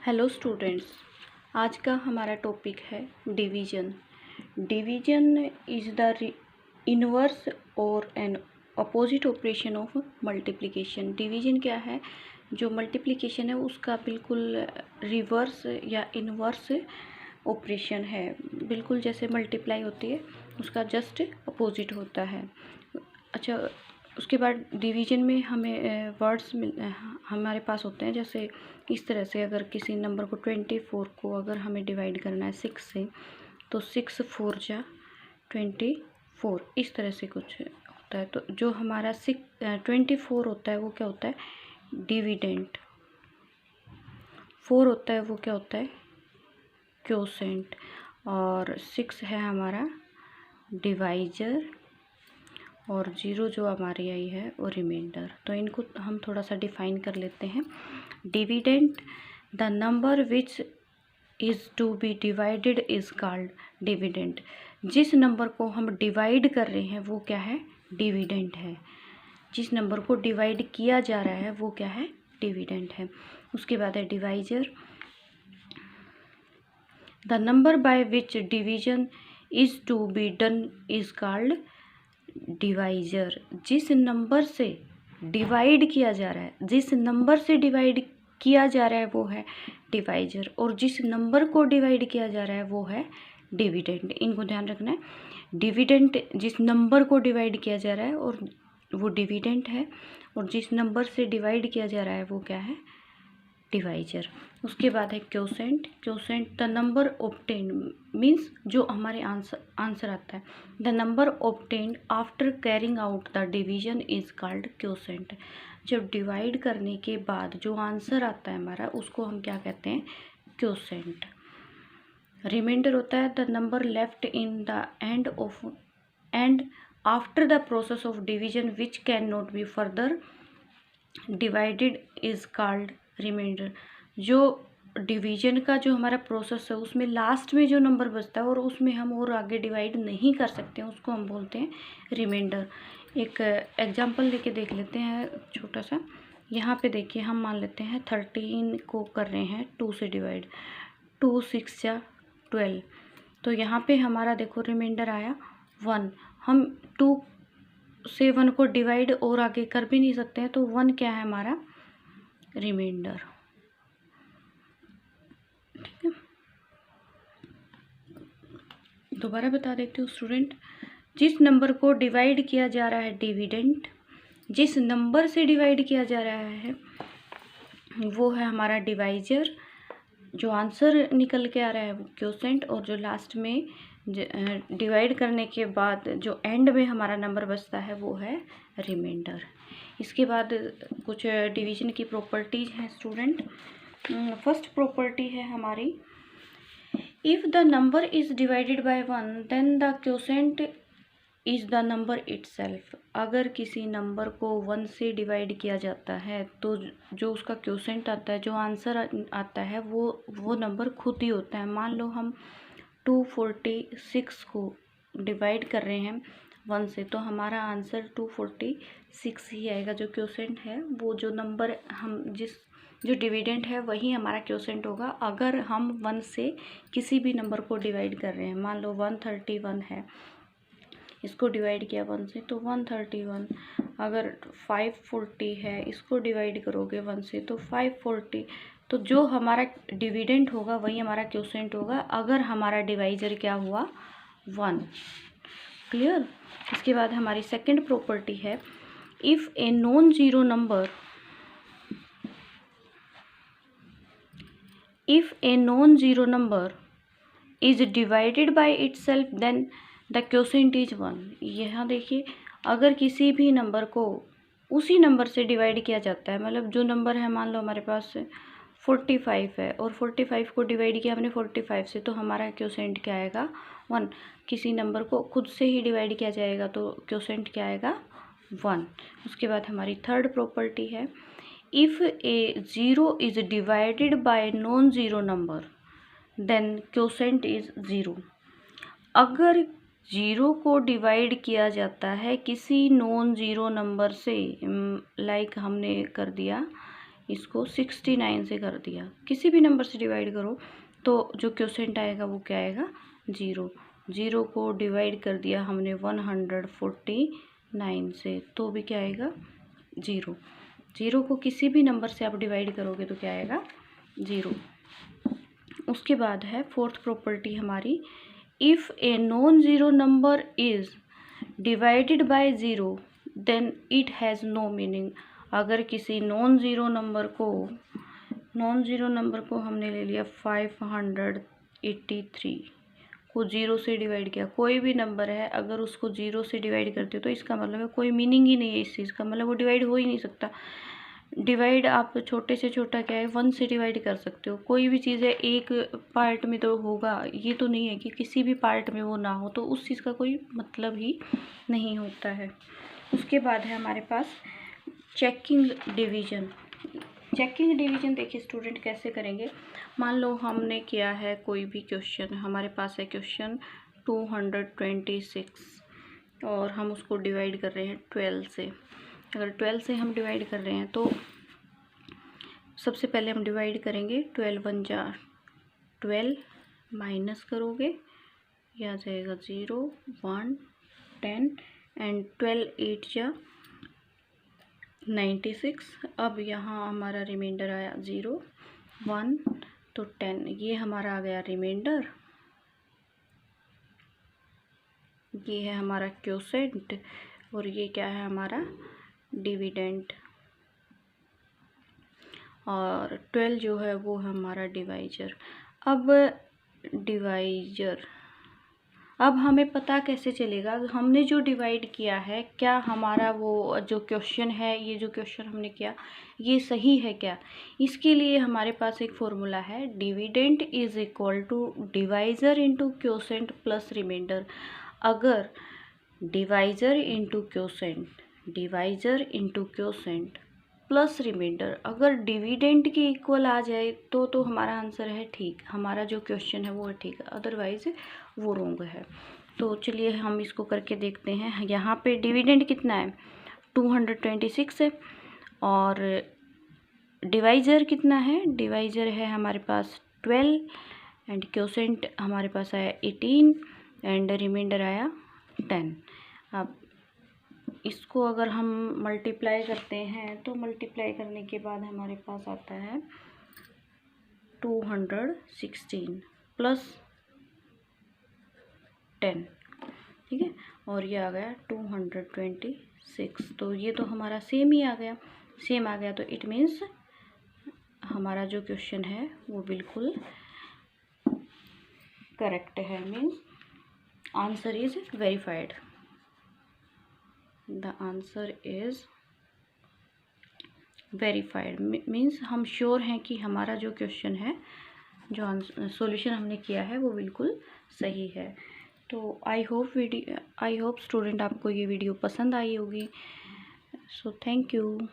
Hello students, आज का हमारा टॉपिक है division. Division is the inverse or an opposite operation of multiplication. Division क्या है? जो मल्टीप्लिकेशन है उसका बिल्कुल रिवर्स या इनवर्स ऑपरेशन है। बिल्कुल जैसे मल्टीप्लाई होती है उसका जस्ट अपोजिट होता है। अच्छा, उसके बाद डिवीजन में हमें वर्ड्स हमारे पास होते हैं। जैसे इस तरह से, अगर किसी नंबर को 24 को अगर हमें डिवाइड करना है 6 से, तो 6 4 जा 24, इस तरह से कुछ होता है। तो जो हमारा 24 होता है वो क्या होता है? डिविडेंट। 4 होता है वो क्या होता है? क्वोशेंट। और 6 है हमारा डिवाइजर, और 0 जो हमारी आई है वो रिमाइंडर। तो इनको हम थोड़ा सा डिफाइन कर लेते हैं। Dividend, the number which is to be divided is called dividend. जिस नंबर को हम डिवाइड कर रहे हैं वो क्या है? डिविडेंट है। जिस नंबर को डिवाइड किया जा रहा है वो क्या है? डिविडेंट है। उसके बाद है divisor, the number by which division is to be done is called divisor. जिस नंबर से डिवाइड किया जा रहा है, जिस नंबर से डिवाइड किया जा रहा है वो है डिवाइजर, और जिस नंबर को डिवाइड किया जा रहा है वो है डिविडेंट। इनको ध्यान रखना है। डिविडेंट जिस नंबर को डिवाइड किया जा रहा है और वो डिविडेंट है, और जिस नंबर से डिवाइड किया जा रहा है वो क्या है? डिवाइजर। उसके बाद है quotient. Quotient, the number obtained means जो हमारे आंसर आता है। The number obtained after carrying out the division is called quotient. जब डिवाइड करने के बाद जो आंसर आता है हमारा, उसको हम क्या कहते हैं? क्वोशेंट। रिमाइंडर होता है the number left in the end after the process of division which can not be further divided is called remainder. जो डिवीजन का जो हमारा प्रोसेस है उसमें लास्ट में जो नंबर बचता है और उसमें हम और आगे डिवाइड नहीं कर सकते हैं, उसको हम बोलते हैं रिमाइंडर। एक एग्जांपल लेके देख लेते हैं छोटा सा। यहाँ पे देखिए, हम मान लेते हैं 13 को कर रहे हैं 2 से डिवाइड। 2 6 या 12, तो यहाँ पे हमारा देखो रिमाइंडर आया 1। हम 2 से 1 को डिवाइड और आगे कर भी नहीं सकते हैं, तो 1 क्या है हमारा? रिमाइंडर। ठीक है, दोबारा बता देती हूँ स्टूडेंट। जिस नंबर को डिवाइड किया जा रहा है डिविडेंट, जिस नंबर से डिवाइड किया जा रहा है वो है हमारा डिवाइजर। जो आंसर निकल के आ रहा है वो क्वोशेंट, और जो लास्ट में डिवाइड करने के बाद जो एंड में हमारा नंबर बचता है वो है रिमाइंडर। इसके बाद कुछ डिवीजन की प्रॉपर्टीज हैं स्टूडेंट। फर्स्ट प्रॉपर्टी है हमारी, if the number is divided by 1 then the quotient is the number itself. अगर किसी नंबर को 1 से डिवाइड किया जाता है तो जो उसका क्वोशेंट आता है, जो आंसर आता है, वो नंबर खुद ही होता है। मान लो हम 246 को डिवाइड कर रहे हैं 1 से, तो हमारा आंसर 246 ही आएगा। जो क्वोशेंट है वो जो नंबर हम जो डिविडेंट है वही हमारा क्वोशेंट होगा। अगर हम 1 से किसी भी नंबर को डिवाइड कर रहे हैं, मान लो 131 है, इसको डिवाइड किया 1 से तो 131। अगर 540 है, इसको डिवाइड करोगे 1 से तो 540। तो जो हमारा डिविडेंट होगा वही हमारा क्वोशेंट होगा, अगर हमारा डिवाइजर क्या हुआ? 1। क्लियर? इसके बाद हमारी सेकंड प्रॉपर्टी है, if a non zero number is divided by itself then the quotient is 1। यहाँ देखिए, अगर किसी भी नंबर को उसी नंबर से डिवाइड किया जाता है, मतलब जो नंबर है, मान लो हमारे पास 45 है और 45 को डिवाइड किया हमने 45 से, तो हमारा क्वोशेंट क्या आएगा? 1। किसी नंबर को खुद से ही डिवाइड किया जाएगा तो क्वोशेंट क्या आएगा? 1। उसके बाद हमारी थर्ड प्रॉपर्टी है, if a zero is divided by non zero number then quotient is 0। अगर 0 को डिवाइड किया जाता है किसी नॉन ज़ीरो नंबर से, लाइक हमने कर दिया इसको 69 से कर दिया। किसी भी नंबर से डिवाइड करो तो जो क्वोशेंट आएगा वो क्या आएगा, 0। 0 को डिवाइड कर दिया हमने 149 से, तो भी क्या आएगा, 0। 0 को किसी भी नंबर से आप डिवाइड करोगे तो क्या आएगा, 0। उसके बाद है फोर्थ प्रॉपर्टी हमारी, if a non zero number is divided by zero then it has no meaning. अगर किसी नॉन ज़ीरो नंबर को हमने ले लिया 583 को 0 से डिवाइड किया, कोई भी नंबर है अगर उसको 0 से डिवाइड करते हो तो इसका मतलब है कोई मीनिंग ही नहीं है इस चीज़ का, मतलब वो डिवाइड हो ही नहीं सकता। डिवाइड आप छोटे से छोटा क्या है 1 से डिवाइड कर सकते हो, कोई भी चीज़ है एक पार्ट में तो होगा, ये तो नहीं है कि किसी भी पार्ट में वो ना हो, तो उस चीज़ का कोई मतलब ही नहीं होता है। उसके बाद है हमारे पास चेकिंग डिवीज़न। चेकिंग डिवीज़न देखिए स्टूडेंट कैसे करेंगे। मान लो हमने किया है कोई भी क्वेश्चन, हमारे पास है क्वेश्चन 226 और हम उसको डिवाइड कर रहे हैं 12 से। अगर 12 से हम डिवाइड कर रहे हैं तो सबसे पहले हम डिवाइड करेंगे 12 1 जा 12, माइनस करोगे ये आ जाएगा 0 1 10 एंड 12 8 जा 96। अब यहाँ हमारा रिमाइंडर आया 0 1 तो 10, ये हमारा आ गया रिमाइंडर, ये है हमारा क्वोशेंट और ये क्या है हमारा डिविडेंड, और 12 जो है वो है हमारा डिवाइजर। अब हमें पता कैसे चलेगा हमने जो डिवाइड किया है क्या हमारा वो जो क्वेश्चन है, ये जो क्वेश्चन हमने किया ये सही है क्या। इसके लिए हमारे पास एक फॉर्मूला है, dividend is equal to divisor into quotient plus remainder. अगर divisor into quotient plus remainder अगर डिविडेंड के इक्वल आ जाए तो हमारा आंसर है ठीक, हमारा जो क्वेश्चन है वो है ठीक, अदरवाइज वो रॉन्ग है। तो चलिए हम इसको करके देखते हैं। यहाँ पे डिविडेंड कितना है 226 है और डिवाइजर कितना है, डिवाइजर है हमारे पास 12 एंड क्वोशेंट हमारे पास आया 18 एंड रिमाइंडर आया 10। अब इसको अगर हम मल्टीप्लाई करते हैं तो मल्टीप्लाई करने के बाद हमारे पास आता है 216 प्लस 10, ठीक है, और ये आ गया 226। तो ये तो हमारा सेम ही आ गया, सेम आ गया तो इट मीन्स हमारा जो क्वेश्चन है वो बिल्कुल करेक्ट है, means answer is verified. The answer is verified means हम श्योर हैं कि हमारा जो क्वेश्चन है, जो सॉल्यूशन हमने किया है वो बिल्कुल सही है। तो आई होप स्टूडेंट आपको ये वीडियो पसंद आई होगी। So thank you.